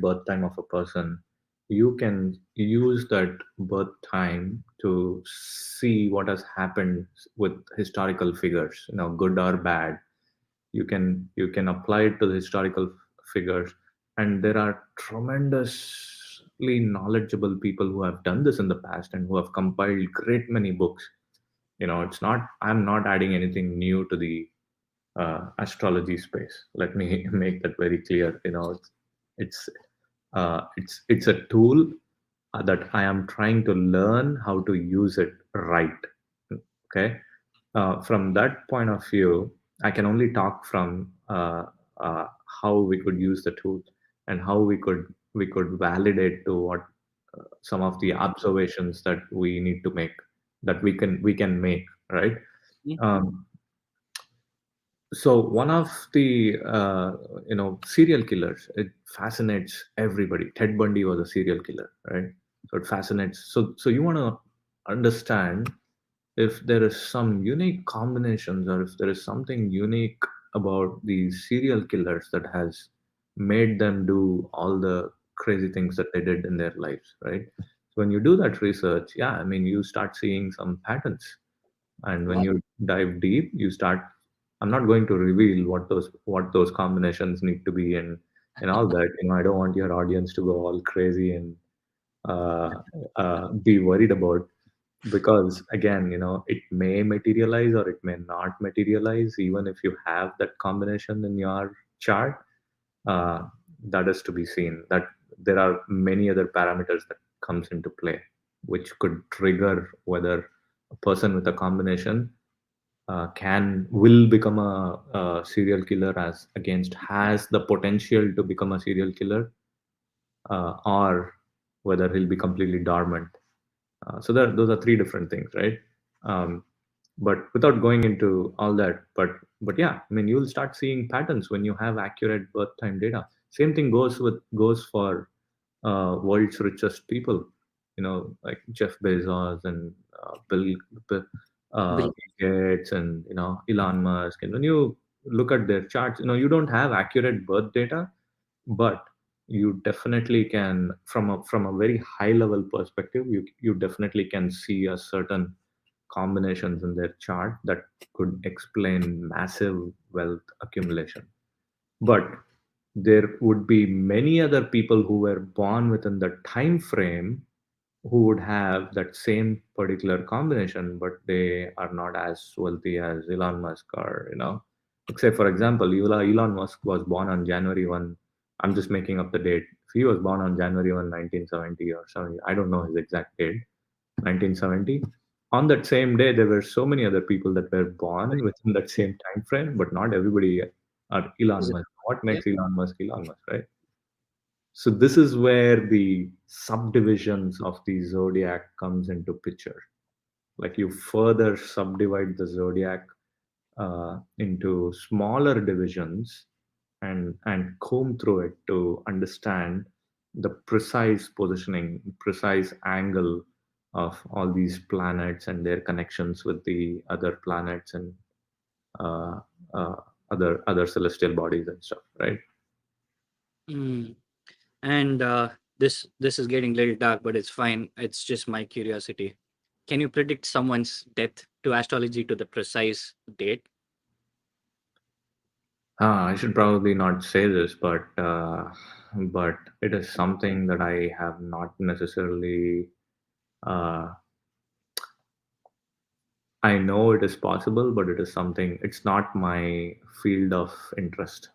accurate birth time of a person, you can use that birth time to see what has happened with historical figures, good or bad. You can apply it to the historical figures, and there are tremendously knowledgeable people who have done this in the past and who have compiled great many books. It's not, I'm not adding anything new to the astrology space. Let me make that very clear. It's it's a tool that I am trying to learn how to use it right. Okay, from that point of view, I can only talk from uh, how we could use the tool and how we could validate to what some of the observations that we need to make, that we can make, right. Mm. um, so one of the serial killers, it fascinates everybody. Ted Bundy was a serial killer, right? So it fascinates. So you want to understand if there is some unique combinations, or if there is something unique about these serial killers that has made them do all the crazy things that they did in their lives, right? So when you do that research, yeah, I mean, you start seeing some patterns, and when Wow. you dive deep, you start, I'm not going to reveal what those combinations need to be, and all that. I don't want your audience to go all crazy and uh, be worried about, because again, it may materialize or it may not materialize, even if you have that combination in your chart. uh, that is to be seen, that there are many other parameters that comes into play, which could trigger whether a person with a combination can will become a serial killer, as against has the potential to become a serial killer, or whether he'll be completely dormant. So those are three different things, right? Um, but without going into all that, but yeah, I mean, you'll start seeing patterns when you have accurate birth time data. Same thing goes for world's richest people, like Jeff Bezos and Bill Bill. Gates, and Elon Musk. And when you look at their charts, you don't have accurate birth data, but you definitely can, from a very high level perspective, you definitely can see a certain combinations in their chart that could explain massive wealth accumulation. But there would be many other people who were born within the time frame who would have that same particular combination, but they are not as wealthy as Elon Musk, or except for example, Elon Musk was born on January 1. I'm just making up the date. If he was born on January 1, 1970 or 70, I don't know his exact date, 1970. On that same day, there were so many other people that were born within that same time frame, but not everybody are Elon Is it? Musk. What Yeah. makes Elon Musk, right? So this is where the subdivisions of the zodiac comes into picture. Like, you further subdivide the zodiac into smaller divisions, and comb through it to understand the precise positioning, precise angle of all these planets and their connections with the other planets, and uh, uh, other celestial bodies and stuff, right? Mm. And this is getting a little dark, but it's fine. It's just my curiosity. Can you predict someone's death to astrology to the precise date? I should probably not say this, but it is something that I have not necessarily. Uh, I know it is possible, but it is something. It's not my field of interest.